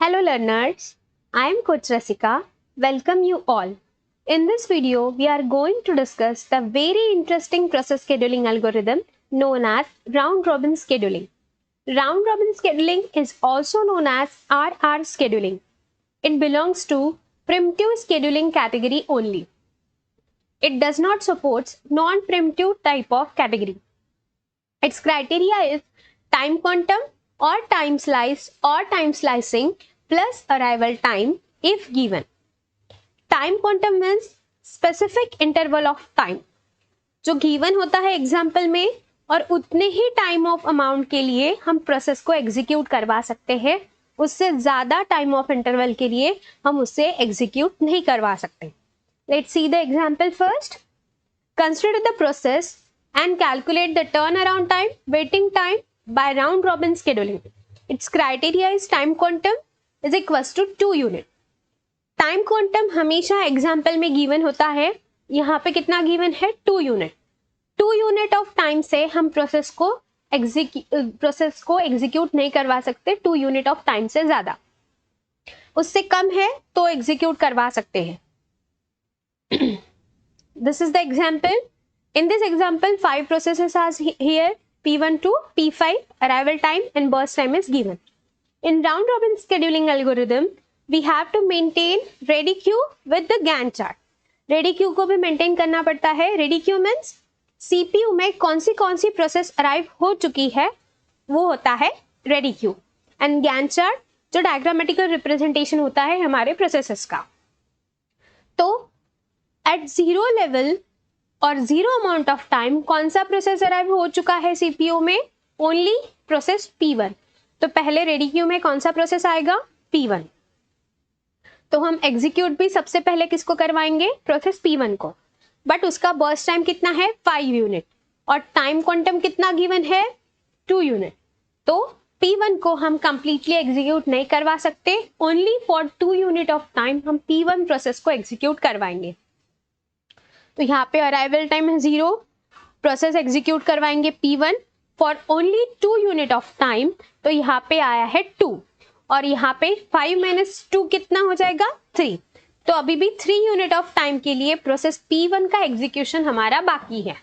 Hello learners, I am Coach Rasika. Welcome you all. In this video, we are going to discuss the very interesting process scheduling algorithm known as round robin scheduling. Round robin scheduling is also known as RR scheduling. It belongs to primitive scheduling category only. It does not support non-primitive type of category. Its criteria is time quantum or time slice or time slicing plus arrival time if given. Time quantum means specific interval of time जो given होता है example में, और उतने ही time of amount के लिए हम process को एग्जीक्यूट करवा सकते हैं. उससे ज्यादा टाइम ऑफ इंटरवल के लिए हम उससे एग्जीक्यूट नहीं करवा सकते. Let's see the example first. Consider the process and calculate the turnaround time, waiting time by round robin scheduling. Its criteria is time quantum is equals to 2 unit. Time quantum हमेशा example में given होता है. यहाँ पे कितना given है? 2 unit. 2 unit of time से हम प्रोसेस को एग्जीक्यूट नहीं करवा सकते. 2 यूनिट ऑफ टाइम से ज्यादा, उससे कम है तो एग्जीक्यूट करवा सकते हैं. This is the example. In this example, 5 processes are here, P1 to P5, arrival time and burst time is given. In round robin scheduling algorithm, we have to maintain ready queue with the Gantt chart. Ready queue को भी maintain करना पड़ता है. Ready queue means CPU में कौन सी process arrive हो चुकी है वो होता है ready queue. And Gantt chart जो डायग्रामेटिकल रिप्रेजेंटेशन होता है हमारे प्रोसेसेस का. तो at 0 लेवल और 0 अमाउंट ऑफ टाइम कौन सा प्रोसेस अराइव हो चुका है सीपीयू में? Only process P1. तो पहले रेडी क्यू में कौन सा प्रोसेस आएगा? P1. तो हम एग्जीक्यूट भी सबसे पहले किसको करवाएंगे? प्रोसेस P1 को. बट उसका बर्स्ट टाइम कितना है? 5 यूनिट. और टाइम क्वांटम कितना गिवन है? 2 यूनिट. तो P1 को हम कंप्लीटली एग्जीक्यूट नहीं करवा सकते. Only for 2 unit of time हम P1 प्रोसेस को एग्जीक्यूट करवाएंगे. तो यहाँ पे अराइवल टाइम है 0, प्रोसेस एग्जीक्यूट करवाएंगे P1 for only 2 unit of time. तो यहाँ पे आया है 2 और यहाँ पे 5 - 2 कितना हो जाएगा? 3. तो अभी भी 3 यूनिट ऑफ टाइम के लिए प्रोसेस P1 का एग्जीक्यूशन हमारा बाकी है.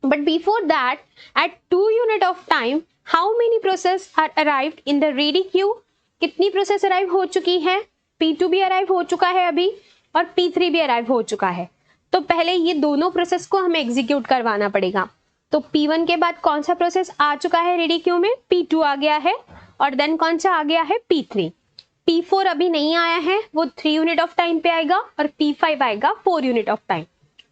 But before that at 2 unit of time how many process are arrived in the ready queue? कितनी प्रोसेस अराइव हो चुकी है? P2 भी अराइव हो चुका है अभी और P3 भी अराइव हो चुका है. तो पहले ये दोनों प्रोसेस को हमें एग्जीक्यूट करवाना पड़ेगा. तो P1 के बाद कौन सा प्रोसेस आ चुका है रेडी क्यू में? P2 आ गया है. और देन कौन सा आ गया है? P3. P4 अभी नहीं आया है, वो 3 यूनिट ऑफ टाइम पे आएगा और P5 आएगा 4 यूनिट ऑफ टाइम.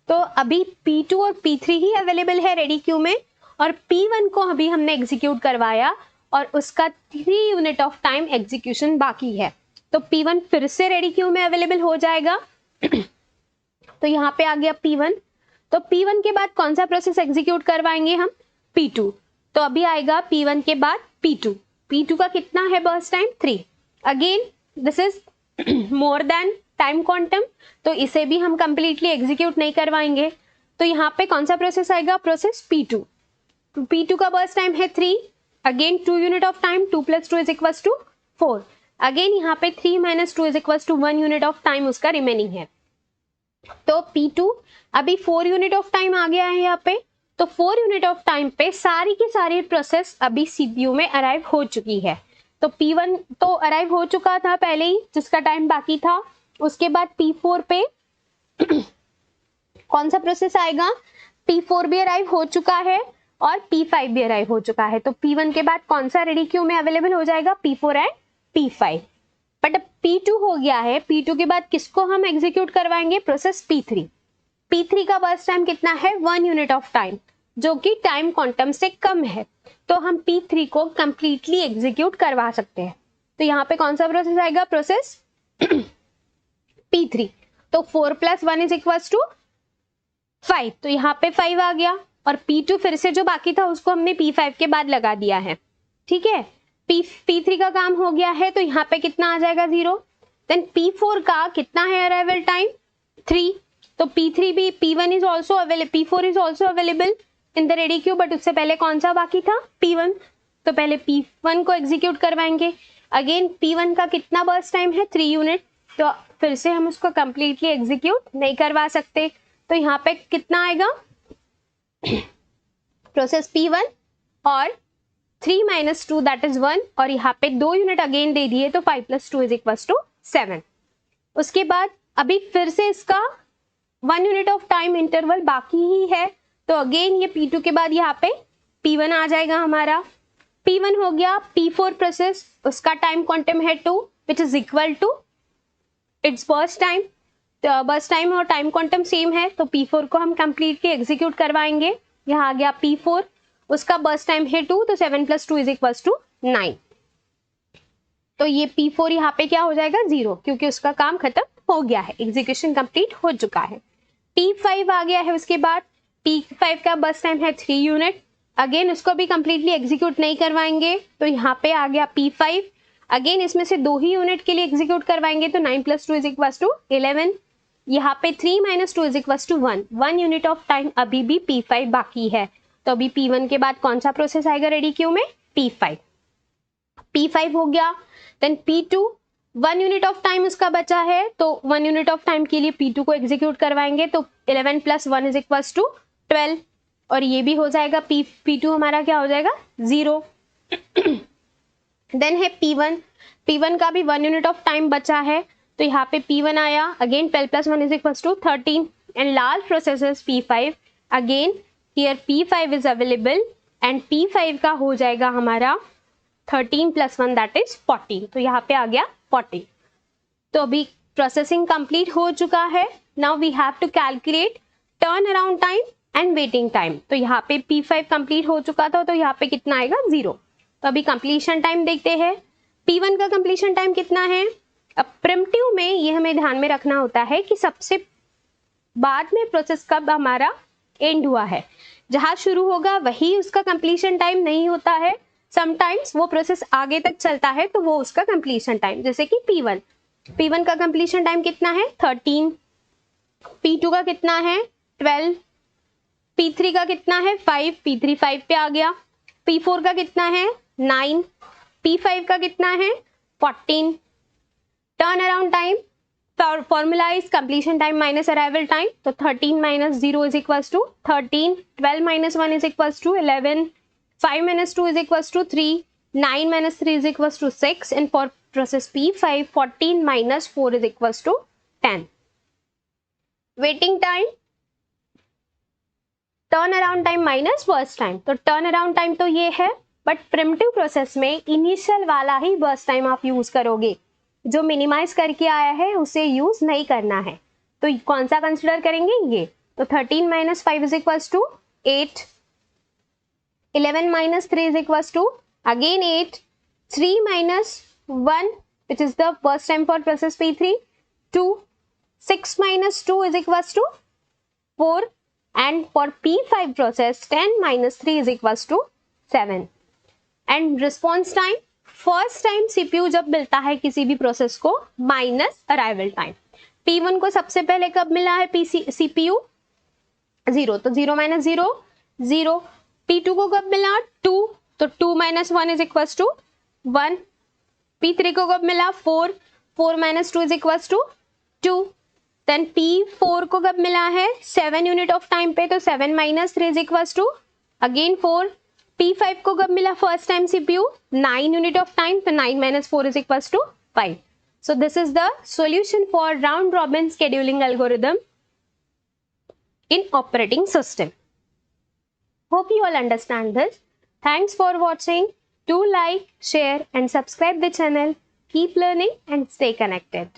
तो अभी P2 और P3 ही अवेलेबल है रेडी क्यू में और P1 को अभी हमने एग्जीक्यूट करवाया और उसका 3 यूनिट ऑफ टाइम एग्जीक्यूशन बाकी है. तो P1 फिर से रेडी क्यू में अवेलेबल हो जाएगा. तो यहाँ पे आ गया P1. तो P1 के बाद कौन सा प्रोसेस एग्जीक्यूट करवाएंगे हम? P2. तो अभी आएगा P1 के बाद P2. P2 का कितना है burst time? 3. Again this is more than time quantum, तो इसे भी हम कंप्लीटली एग्जीक्यूट नहीं करवाएंगे. तो यहाँ पे कौन सा प्रोसेस आएगा? Process P2. P2 का बर्स्ट टाइम है 3. Again 2 unit of time. 2 + 2 = 4. Again यहाँ पे 3 - 2 = 1 यूनिट ऑफ टाइम उसका रिमेनिंग है. तो P2 अभी 4 यूनिट ऑफ टाइम आ गया है यहाँ पे. तो 4 यूनिट ऑफ टाइम पे सारी की सारी प्रोसेस अभी सीपीयू में अराइव हो चुकी है. तो P1 तो अराइव हो चुका था पहले ही, जिसका टाइम बाकी था. उसके बाद P4 पे कौन सा प्रोसेस आएगा? P4 भी अराइव हो चुका है और P5 भी अराइव हो चुका है. तो P1 के बाद कौन सा रेडी क्यू में अवेलेबल हो जाएगा? P4 and P5. बट अब P2 हो गया है. P2 के बाद किसको हम एग्जीक्यूट करवाएंगे? Process P3. P3 का बर्स्ट टाइम कितना है? 1 यूनिट ऑफ टाइम, जो कि टाइम क्वांटम से कम है. तो हम P3 को कंप्लीटली एग्जीक्यूट करवा सकते हैं. तो यहाँ पे कौन सा प्रोसेस आएगा? Process P3. तो 4 + 1 = 5. तो यहाँ पे 5 आ गया और P2 फिर से जो बाकी था उसको हमने P5 के बाद लगा दिया है. ठीक है, P3 का काम हो गया है. तो यहाँ पे कितना आ जाएगा? 0. देन P4 का कितना है अराइवल टाइम? 3. तो P3 भी P1 is also available, P4 is also available in the ready Q. But उससे पहले कौन सा बाकी था? P1. तो पहले P1 को एग्जीक्यूट करवाएंगे. अगेन P1 का कितना बर्स्ट टाइम है 3 यूनिट, तो फिर से हम उसको कंप्लीटली एग्जीक्यूट नहीं करवा सकते, तो यहाँ पे कितना आएगा प्रोसेस P1 और 3 माइनस 2 दैट इज 1, और यहाँ पे 2 यूनिट अगेन दे दिए तो 5 प्लस 2 इज इक्वल्स टू 7। उसके बाद अभी फिर से इसका 1 यूनिट ऑफ टाइम इंटरवल बाकी ही है, तो अगेन ये P2 के बाद यहाँ पे P1 आ जाएगा हमारा। P1 हो गया, P4 प्रोसेस, उसका टाइम क्वांटम है 2 which is equal to its burst time, तो बर्स्ट टाइम और टाइम क्वांटम सेम है, तो P4 को हम कंप्लीटली एग्जीक्यूट करवाएंगे। यहाँ आ गया P4, उसका बर्स्ट टाइम है 2, तो 7 प्लस 2 इज इक्वल्स टू 9, तो ये P4 यहाँ पे क्या हो जाएगा 0, क्योंकि उसका काम खत्म हो गया है, एग्जीक्यूशन कंप्लीट हो चुका है। P5 आ गया है, उसके बाद P5 का बर्स्ट टाइम है 3 यूनिट, अगेन उसको भी कंप्लीटली एग्जीक्यूट नहीं करवाएंगे, तो यहाँ पे आ गया P5, अगेन इसमें से 2 ही यूनिट के लिए एग्जीक्यूट करवाएंगे, तो 9 प्लस 2 इज इक्वल्स टू 11, यहाँ पे 3 minus 2 is equals to 1 unit of time अभी भी P5 बाकी है, तो अभी P1 के बाद कौन सा प्रोसेस आएगा रेडी क्यू में P5 हो गया। Then P2 1 unit of time उसका बचा है, तो 1 यूनिट ऑफ टाइम के लिए P2 को एग्जीक्यूट करवाएंगे, तो 11 प्लस 1 इज इक्वल्स टू 12, और ये भी हो जाएगा P2 हमारा क्या हो जाएगा 0। देन है P1 का भी 1 यूनिट ऑफ टाइम बचा है, तो यहाँ पे P1 आया, again 12 plus 1 is equals to 13, and last process is P5, again here P5 is available, and P5 का हो जाएगा हमारा 13 प्लस 1 दैट इज 14, तो यहाँ पे आ गया 40। तो अभी प्रोसेसिंग कंप्लीट हो चुका है। Now we have to calculate turn around time and waiting time, तो यहाँ पे P5 कंप्लीट हो चुका था, तो यहाँ पे कितना आएगा 0। तो अभी कंप्लीशन टाइम देखते हैं, P1 का कंप्लीशन टाइम कितना है। अब प्रिमिटिव में ये हमें ध्यान में रखना होता है कि सबसे बाद में प्रोसेस कब हमारा एंड हुआ है, जहां शुरू होगा वही उसका कंप्लीशन टाइम नहीं होता है, समटाइम्स वो प्रोसेस आगे तक चलता है तो वो उसका कंप्लीशन टाइम, जैसे कि P1 का कंप्लीशन टाइम कितना है 13, P2 का कितना है 12, P3 का कितना है 5, P3 5 पे आ गया, P4 का कितना है 9, P5 का कितना है 14। Turn around time formula is completion time minus arrival time, तो 13 minus 0 is equals to 13, 12 minus 1 is equals to 11, 5 minus 2 is equals to 3, 9 minus 3 is equals to 6, and for process P5, 14 minus 4 is equals to 10. Waiting time, turn around time minus burst time, तो turn around time तो ये है, but primitive process में initial वाला ही burst time आप use करोगे, जो minimise करके आया है उसे यूज नहीं करना है, तो कौन सा कंसिडर करेंगे ये, तो 13 minus 5 is equals to 8, 11 minus 3 is equals to again 8, 3 minus 1 which is the burst time for process P3, 2, 6 minus 2 is equals to 4, and for P5 process 10 minus 3 is equals to 7. and response time, first time CPU जब मिलता है किसी भी process को minus arrival time, P1 को सबसे पहले कब मिला है CPU 0, तो 0 minus 0 0, P2 को कब मिला 2, तो 2 minus 1 is equals to 1, P3 को कब मिला 4, 4 minus 2 is equals to 2, then P4 को कब मिला है 7 यूनिट ऑफ टाइम पे, तो 7 minus 3 is equals to again 4, P5 को कब मिला first time CPU 9 unit of time, तो 9 minus 4 is equals to 5. So this is the solution for round robin scheduling algorithm in operating system. Hope you all understand this. Thanks for watching. Do like, share and subscribe the channel. Keep learning and stay connected.